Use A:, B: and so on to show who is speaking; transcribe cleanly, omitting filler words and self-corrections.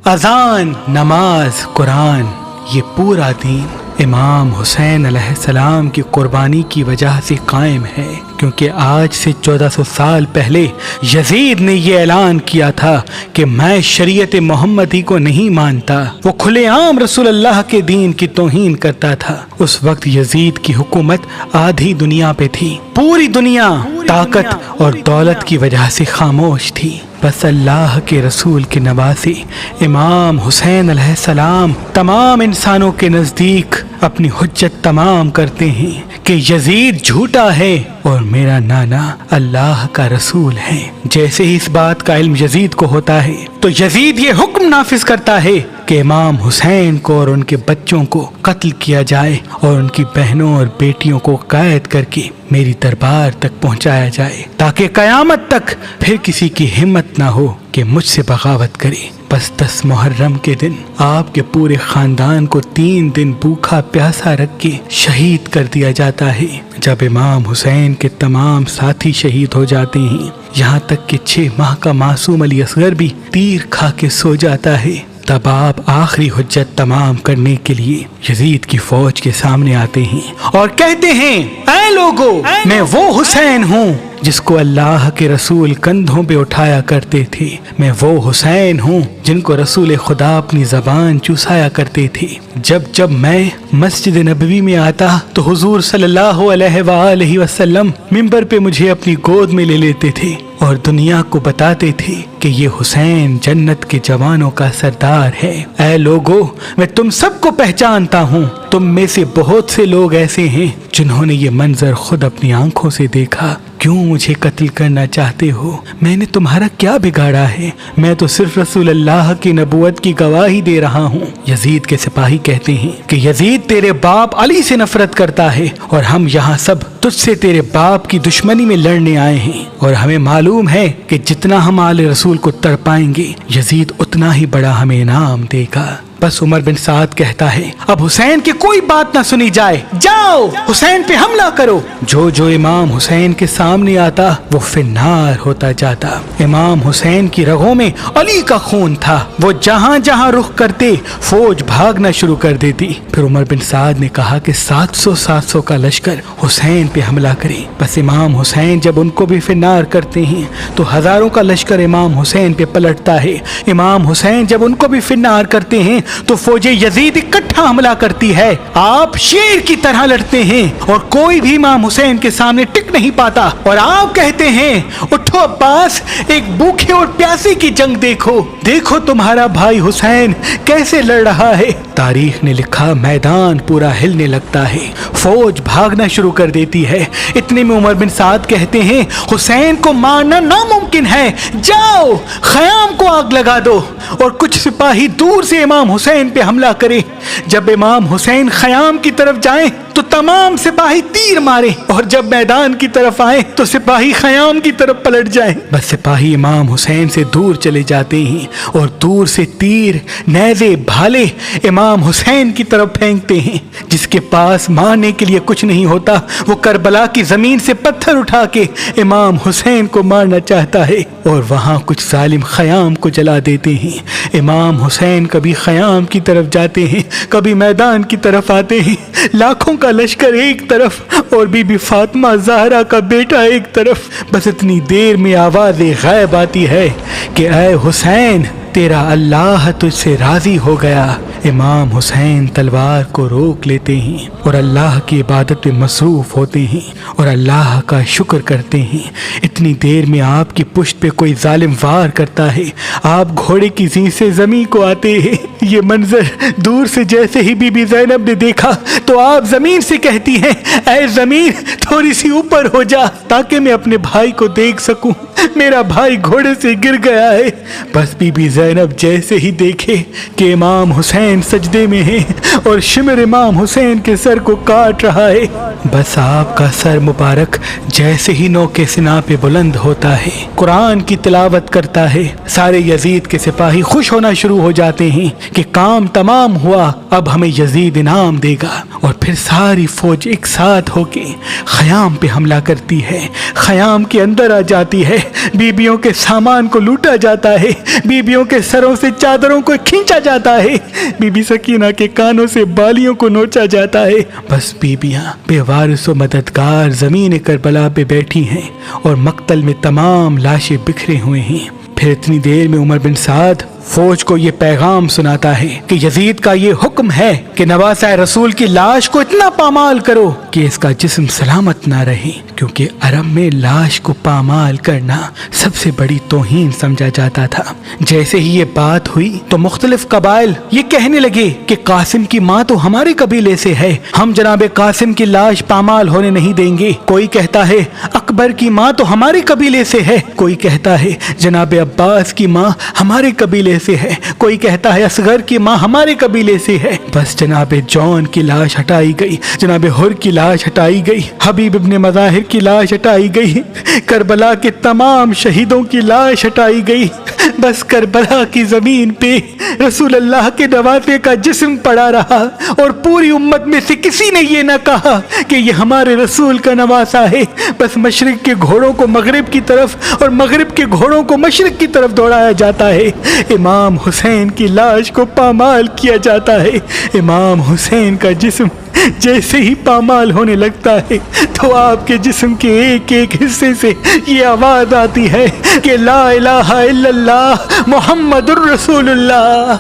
A: اذان، نماز، قرآن، یہ پورا دین امام حسین علیہ السلام کی قربانی کی وجہ سے قائم ہے، کیونکہ آج سے 1400 سال پہلے یزید نے یہ اعلان کیا تھا کہ میں شریعت محمدی کو نہیں مانتا۔ وہ کھلے عام رسول اللہ کے دین کی توہین کرتا تھا۔ اس وقت یزید کی حکومت آدھی دنیا پہ تھی، پوری دنیا طاقت اور دولت کی وجہ سے خاموش تھی۔ بس اللہ کے رسول کے نواسے امام حسین علیہ السلام تمام انسانوں کے نزدیک اپنی حجت تمام کرتے ہیں کہ یزید جھوٹا ہے اور میرا نانا اللہ کا رسول ہے۔ جیسے ہی اس بات کا علم یزید کو ہوتا ہے تو یزید یہ حکم نافذ کرتا ہے کہ امام حسین کو اور ان کے بچوں کو قتل کیا جائے اور ان کی بہنوں اور بیٹیوں کو قید کر کے میری دربار تک پہنچایا جائے، تاکہ قیامت تک پھر کسی کی ہمت نہ ہو کہ مجھ سے بغاوت کرے۔ بس 10 محرم کے دن آپ کے پورے خاندان کو 3 دن بھوکا پیاسا رکھ کے شہید کر دیا جاتا ہے۔ جب امام حسین کے تمام ساتھی شہید ہو جاتے ہیں، یہاں تک کہ 6 ماہ کا معصوم علی اصغر بھی تیر کھا کے سو جاتا ہے، تب آپ آخری حجت تمام کرنے کے لیے یزید کی فوج کے سامنے آتے ہیں اور کہتے ہیں، اے لوگو، میں وہ حسین ہوں جس کو اللہ کے رسول کندھوں پہ اٹھایا کرتے تھے، میں وہ حسین ہوں جن کو رسول خدا اپنی زبان چوسایا کرتے تھے۔ جب میں مسجد نبوی میں آتا تو حضور صلی اللہ علیہ وآلہ وسلم منبر پہ مجھے اپنی گود میں لے لیتے تھے اور دنیا کو بتاتے تھے کہ یہ حسین جنت کے جوانوں کا سردار ہے۔ اے لوگو، میں تم سب کو پہچانتا ہوں، تم میں سے بہت سے لوگ ایسے ہیں جنہوں نے یہ منظر خود اپنی آنکھوں سے دیکھا۔ کیوں مجھے قتل کرنا چاہتے ہو؟ میں نے تمہارا کیا بگاڑا ہے؟ میں تو صرف رسول اللہ کی نبوت کی گواہی دے رہا ہوں۔ یزید کے سپاہی کہتے ہیں کہ یزید تیرے باپ علی سے نفرت کرتا ہے اور ہم یہاں سب تجھ سے تیرے باپ کی دشمنی میں لڑنے آئے ہیں، اور ہمیں معلوم ہے کہ جتنا ہم آل رسول کو تڑپائیں گے یزید اتنا ہی بڑا ہمیں انعام دے گا۔ بس عمر بن سعد کہتا ہے، اب حسین کی کوئی بات نہ سنی جائے، جاؤ حسین پہ حملہ کرو۔ جو امام حسین کے سامنے آتا وہ فنار ہوتا جاتا۔ امام حسین کی رگوں میں علی کا خون تھا، وہ جہاں جہاں رخ کرتے فوج بھاگنا شروع کر دیتی۔ پھر عمر بن سعد نے کہا کہ 700 کا لشکر حسین پہ حملہ کرے۔ بس امام حسین جب ان کو بھی فنار کرتے ہیں تو ہزاروں کا لشکر امام حسین پہ پلٹتا ہے۔ امام حسین جب ان کو بھی فنار کرتے ہیں تو فوج یزید اکٹھا حملہ کرتی ہے۔ آپ شیر کی طرح لڑتے ہیں اور کوئی بھی امام حسین کے سامنے ٹک نہیں پاتا، اور آپ کہتے ہیں، اٹھو عباس، ایک بھوکے اور پیاسے کی جنگ دیکھو، دیکھو تمہارا بھائی حسین کیسے لڑ رہا ہے۔ تاریخ نے لکھا میدان پورا ہلنے لگتا ہے، فوج بھاگنا شروع کر دیتی ہے۔ اتنے میں عمر بن سعد کہتے ہیں، حسین کو مارنا ناممکن ہے، جاؤ خیام کو آگ لگا دو اور کچھ سپاہی دور سے امام حسین پہ حملہ کرے۔ جب امام حسین خیام کی طرف جائیں تو تمام سپاہی تیر مارے، اور جب میدان کی طرف آئیں تو سپاہی خیام کی طرف پلٹ جائیں۔ بس سپاہی امام حسین سے دور چلے جاتے ہیں اور دور سے تیر، نیزے، بھالے امام حسین کی طرف پھینکتے ہیں۔ جس کے پاس مارنے کے لیے کچھ نہیں ہوتا وہ کربلا کی زمین سے پتھر اٹھا کے امام حسین کو مارنا چاہتا ہے، اور وہاں کچھ ظالم خیام کو جلا دیتے ہیں۔ امام حسین کبھی خیام کی طرف جاتے ہیں، کبھی میدان کی طرف آتے ہیں، لاکھوں کا لشکر ایک طرف اور بی بی فاطمہ زہرا کا بیٹا ایک طرف۔ بس اتنی دیر میں آواز غیب آتی ہے کہ اے حسین، تیرا اللہ تجھ سے راضی ہو گیا۔ امام حسین تلوار کو روک لیتے ہیں اور اللہ کی عبادت میں مصروف ہوتے ہیں اور اللہ کا شکر کرتے ہیں۔ اتنی دیر میں آپ کی پشت پہ کوئی ظالم وار کرتا ہے، آپ گھوڑے کی زین سے زمین کو آتے ہیں۔ یہ منظر دور سے جیسے ہی بی بی زینب نے دیکھا تو آپ زمین سے کہتی ہیں، اے زمین تھوڑی سی اوپر ہو جا تاکہ میں اپنے بھائی کو دیکھ سکوں، میرا بھائی گھوڑے سے گر گیا ہے۔ بس بی بی زینب جیسے ہی دیکھے کہ امام حسین سجدے میں ہیں اور شمر امام حسین کے سر کو کاٹ رہا ہے، بس آپ کا سر مبارک جیسے ہی نو کے سنا پہ بلند ہوتا ہے، قرآن کی تلاوت کرتا ہے، سارے یزید کے سپاہی خوش ہونا شروع ہو جاتے ہیں کہ کام تمام ہوا، اب ہمیں یزید انعام دے گا۔ اور پھر ساری فوج ایک ساتھ ہو کے خیام پہ حملہ کرتی ہے، خیام کے اندر آ جاتی ہے، بیبیوں کے سامان کو لوٹا جاتا ہے، بیبیوں کے سروں سے چادروں کو کھینچا جاتا ہے، بی بی سکینہ کے کانوں سے بالیوں کو نوچا جاتا ہے۔ بس بیبیاں بے وارث و مددگار زمین کربلا پہ بیٹھی ہیں اور مقتل میں تمام لاشیں بکھرے ہوئے ہیں۔ پھر اتنی دیر میں عمر بن سعد فوج کو یہ پیغام سناتا ہے کہ یزید کا یہ حکم ہے کہ نواسہ رسول کی لاش کو اتنا پامال کرو کہ اس کا جسم سلامت نہ رہے، کیونکہ عرب میں لاش کو پامال کرنا سب سے بڑی توہین سمجھا جاتا تھا۔ جیسے ہی یہ بات ہوئی تو مختلف قبائل یہ کہنے لگے کہ قاسم کی ماں تو ہمارے قبیلے سے ہے، ہم جناب قاسم کی لاش پامال ہونے نہیں دیں گے۔ کوئی کہتا ہے اکبر کی ماں تو ہمارے قبیلے سے ہے، کوئی کہتا ہے جناب عباس کی ماں ہمارے قبیلے سے ہے، کوئی کہتا ہے اصغر کی ماں ہمارے قبیلے سے ہے۔ بس جناب جون کی لاش ہٹائی گئی، جناب حر کی لاش ہٹائی گئی، حبیب ابن مظاہر کی لاش ہٹائی گئی، کربلا کے تمام شہیدوں کی لاش ہٹائی گئی۔ بس کربلا کی زمین پہ رسول اللہ کے نواسے کا جسم پڑا رہا، اور پوری امت میں سے کسی نے یہ نہ کہا کہ یہ ہمارے رسول کا نواسا ہے۔ بس مشرق کے گھوڑوں کو مغرب کی طرف اور مغرب کے گھوڑوں کو مشرق کی طرف دوڑایا جاتا ہے۔ امام حسین کی لاش کو پامال کیا جاتا ہے۔ امام حسین کا جسم جیسے ہی پامال ہونے لگتا ہے تو آپ کے جسم کے ایک ایک حصے سے یہ آواز آتی ہے کہ لا الہ الا اللہ محمد الرسول اللہ۔